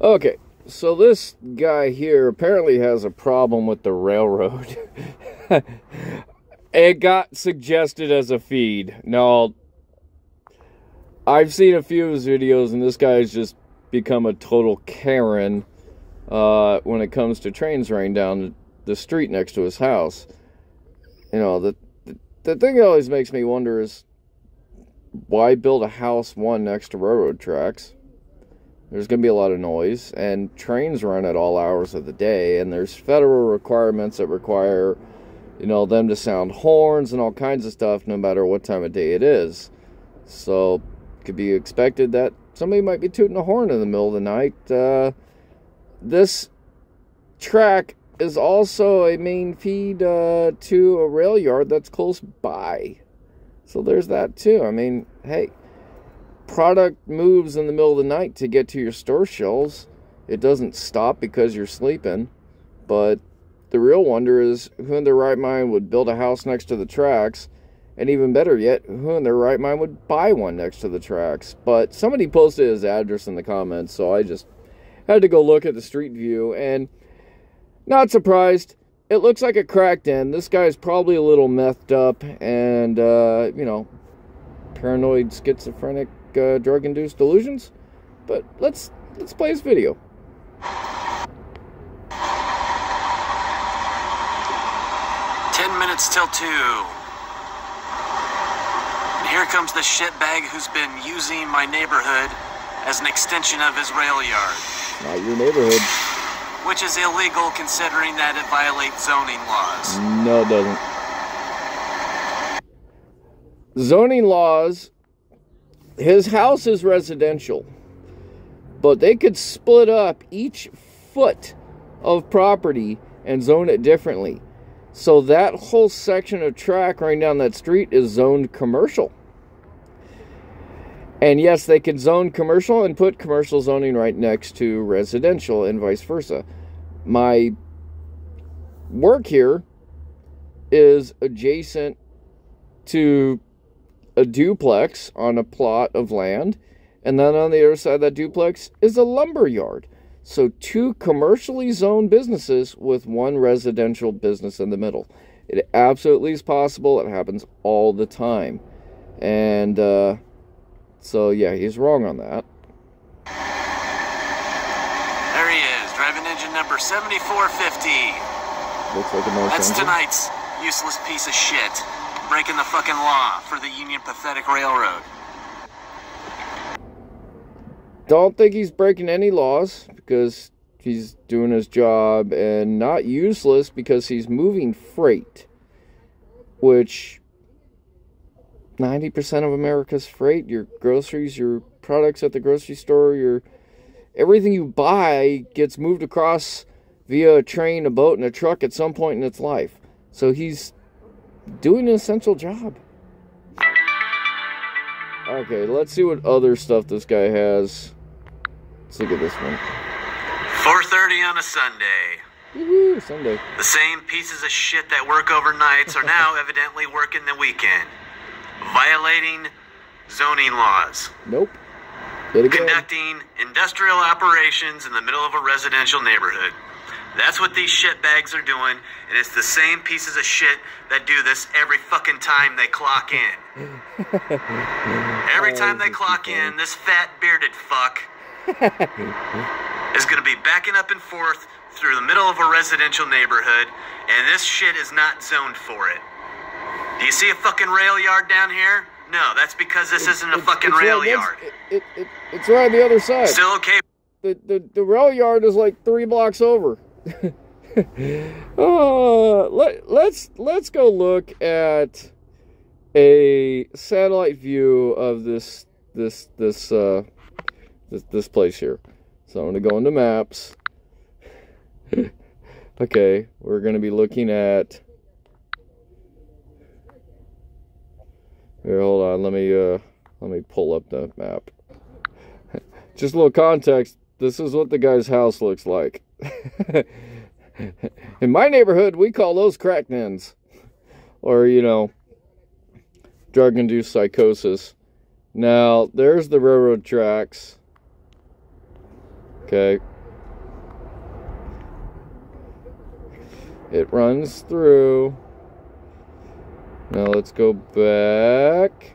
Okay, so this guy here apparently has a problem with the railroad. It got suggested as a feed. Now, I've seen a few of his videos, and this guy's just become a total Karen when it comes to trains running down the street next to his house. You know, the thing that always makes me wonder is, why build a house, one, next to railroad tracks? There's going to be a lot of noise, and trains run at all hours of the day, and there's federal requirements that require, you know, them to sound horns and all kinds of stuff no matter what time of day it is. So, it could be expected that somebody might be tooting a horn in the middle of the night. This track is also a main feed to a rail yard that's close by. So there's that too. I mean, hey, product moves in the middle of the night to get to your store shelves. It doesn't stop because you're sleeping. But the real wonder is, who in their right mind would build a house next to the tracks? And even better yet, who in their right mind would buy one next to the tracks? But somebody posted his address in the comments, so I just had to go look at the street view. And not surprised, it looks like a crack den. This guy's probably a little methed up and, you know, paranoid, schizophrenic, drug-induced delusions. But let's play his video. 10 minutes till 2. And here comes the shitbag who's been using my neighborhood as an extension of his rail yard. Not your neighborhood. Which is illegal considering that it violates zoning laws. No, it doesn't. Zoning laws, his house is residential, but they could split up each foot of property and zone it differently. So that whole section of track right down that street is zoned commercial. And yes, they could zone commercial and put commercial zoning right next to residential and vice versa. My work here is adjacent to a duplex on a plot of land. And then on the other side of that duplex is a lumber yard. So 2 commercially zoned businesses with 1 residential business in the middle. It absolutely is possible. It happens all the time. And, so, yeah, he's wrong on that. There he is, driving engine number 7450. Looks like a nice That's engine. tonight's useless piece of shit. Breaking the fucking law for the Union Pathetic Railroad. Don't think he's breaking any laws because he's doing his job, and not useless because he's moving freight, which 90% of America's freight, your groceries, your products at the grocery store, everything you buy gets moved across via a train, a boat, and a truck at some point in its life. So he's doing an essential job. Okay, let's see what other stuff this guy has. Let's look at this one. 4:30 on a Sunday. Woohoo, Sunday. The same pieces of shit that work overnights are now evidently working the weekend. Violating zoning laws. Nope. Yet again. Conducting industrial operations in the middle of a residential neighborhood. That's what these shitbags are doing, and it's the same pieces of shit that do this every fucking time they clock in. Every time they clock in, this fat bearded fuck is gonna be backing up and forth through the middle of a residential neighborhood, and this shit is not zoned for it. Do you see a fucking rail yard down here? No, that's because this isn't a fucking rail yard. It's right on the other side. Still okay? The rail yard is like 3 blocks over. Let's go look at a satellite view of this place here. So I'm gonna go into maps. Okay, we're gonna be looking at. Here, hold on. Let me pull up the map. Just a little context. This is what the guy's house looks like. In my neighborhood, we call those crack dens, or drug-induced psychosis. Now, there's the railroad tracks. Okay, It runs through. Now let's go back.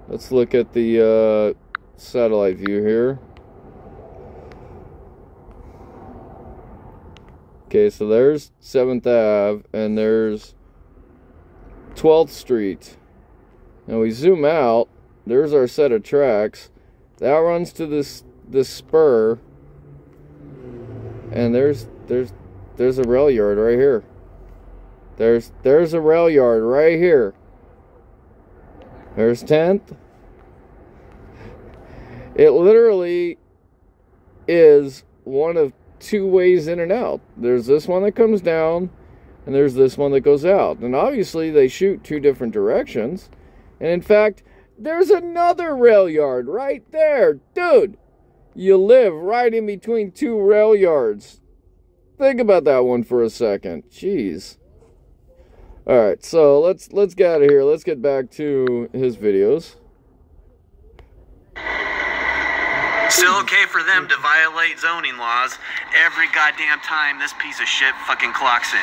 Let's look at the satellite view here. Okay, so there's 7th Ave, and there's 12th Street. Now we zoom out, there's our set of tracks. That runs to this spur, and there's a rail yard right here. There's a rail yard right here. There's 10th. It literally is one of 2 ways in and out. There's this one that comes down, and there's this one that goes out. And obviously they shoot 2 different directions. And in fact, there's another rail yard right there. Dude, you live right in between 2 rail yards. Think about that one for a second. Jeez. Alright, so let's get out of here. Let's get back to his videos. Still okay for them to violate zoning laws every goddamn time this piece of shit fucking clocks in.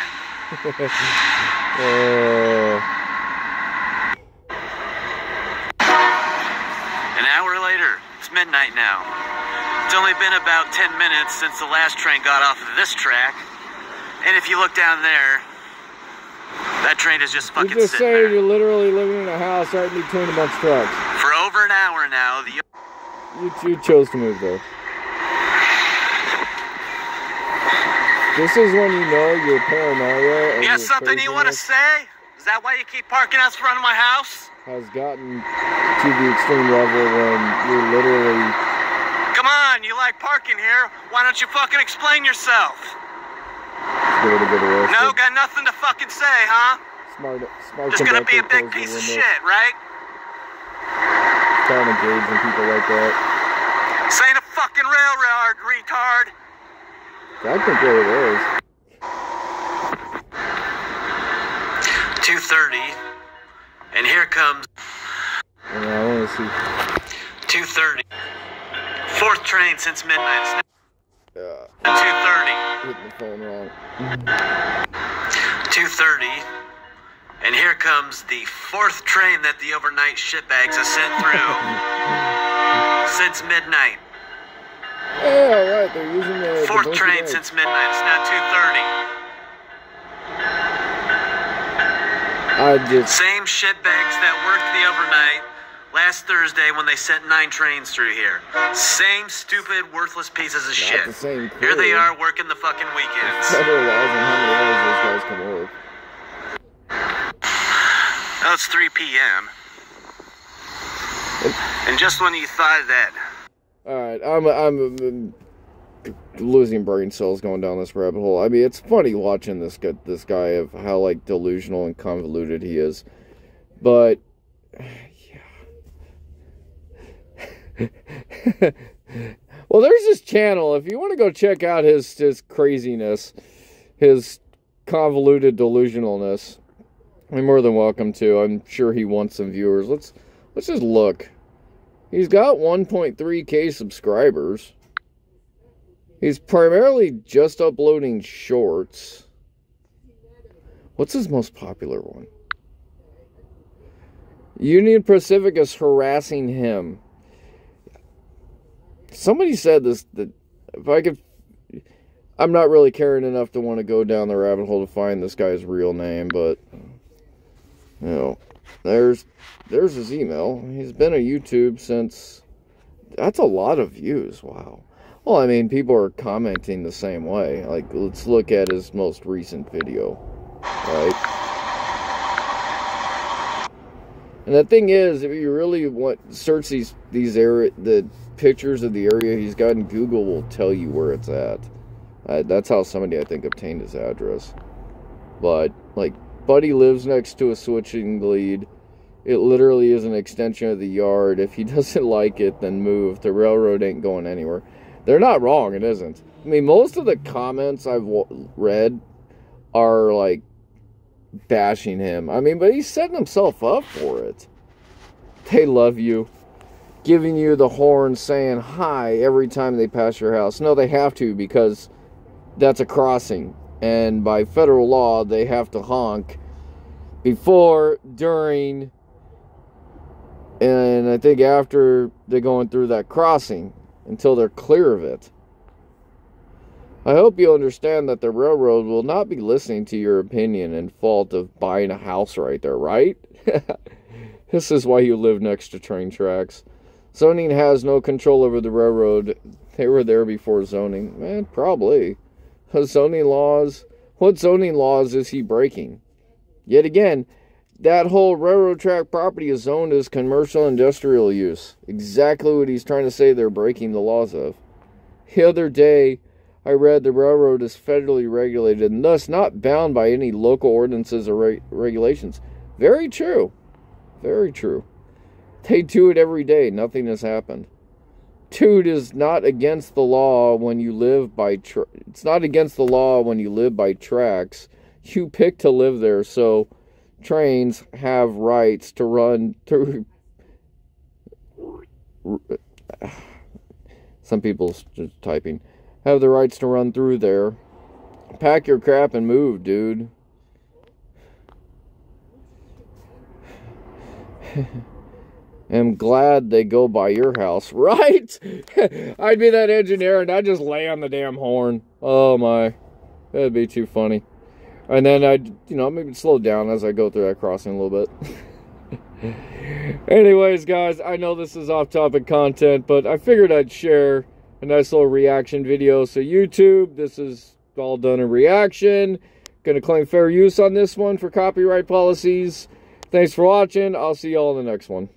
An hour later, it's midnight now. It's only been about 10 minutes since the last train got off of this track. And if you look down there, that train is just fucking you just sitting say there. You're literally living in a house right in between a bunch of trucks. For over an hour now, You chose to move there. This is when you know your paranoia. You got something you want to say? Is that why you keep parking out front of my house? Has gotten to the extreme level when you're literally... Come on, you like parking here. Why don't you fucking explain yourself? Scared to get arrested. No, got nothing to fucking say, huh? Smart Just gonna be a big piece of shit, right? Trying to gauge on people like that. This ain't a fucking railroad, retard. I think what it is. 2:30, and here comes. Yeah, I want to see. 2:30. 4th train since midnight. Yeah. 2:30. Hitting the phone wrong. 2:30, and here comes the 4th train that the overnight shitbags have sent through since midnight. Yeah, right. They're using the 4th train since midnight. It's now 2:30. Same shitbags that worked the overnight last Thursday when they sent 9 trains through here. Same stupid, worthless pieces of shit. The same here they are working the fucking weekends. Federal laws on how many hours those guys can work. Oh, it's 3 p.m. And just when you thought that. Alright, I'm losing brain cells going down this rabbit hole. I mean, it's funny watching this guy of how, like, delusional and convoluted he is. But, yeah. Well, there's this channel. If you want to go check out his craziness, his convoluted delusionalness, you're more than welcome to. I'm sure he wants some viewers. Let's just look. He's got 1.3K subscribers. He's primarily just uploading shorts. What's his most popular one? Union Pacific is harassing him. Somebody said this, that if I could... I'm not really caring enough to want to go down the rabbit hole to find this guy's real name, but... You know, there's his email. He's been on YouTube since... That's a lot of views, wow. Well, I mean, people are commenting the same way. Like, let's look at his most recent video, right? And the thing is, if you really want search the pictures of the area he's got in Google, will tell you where it's at. That's how somebody, I think, obtained his address. But, like, Buddy lives next to a switching lead. It literally is an extension of the yard. If he doesn't like it, then move. The railroad ain't going anywhere. They're not wrong, it isn't. I mean, most of the comments I've read are, like, bashing him. I mean, but he's setting himself up for it. They love you. Giving you the horn, saying hi every time they pass your house. No, they have to, because that's a crossing. And by federal law, they have to honk before, during, and I think after they're going through that crossing until they're clear of it. I hope you understand that the railroad will not be listening to your opinion and fault of buying a house right there, right? This is why you live next to train tracks. Zoning has no control over the railroad. They were there before zoning. Man, probably. Zoning laws. What zoning laws is he breaking? Yet again, that whole railroad track property is zoned as commercial industrial use. Exactly what he's trying to say they're breaking the laws of. The other day, I read the railroad is federally regulated and thus not bound by any local ordinances or regulations. Very true. Very true. They do it every day. Nothing has happened. Dude, is not against the law when you live by it's not against the law when you live by tracks. You pick to live there, so trains have rights to run through. Some people's just typing. Have the rights to run through there. Pack your crap and move, dude. I'm glad they go by your house, right? I'd be that engineer and I'd just lay on the damn horn. Oh my, that'd be too funny. And then I'd, maybe slow down as I go through that crossing a little bit. Anyways, guys, I know this is off-topic content, but I figured I'd share a nice little reaction video. So YouTube, this is all done in reaction. Gonna claim fair use on this one for copyright policies. Thanks for watching. I'll see y'all in the next one.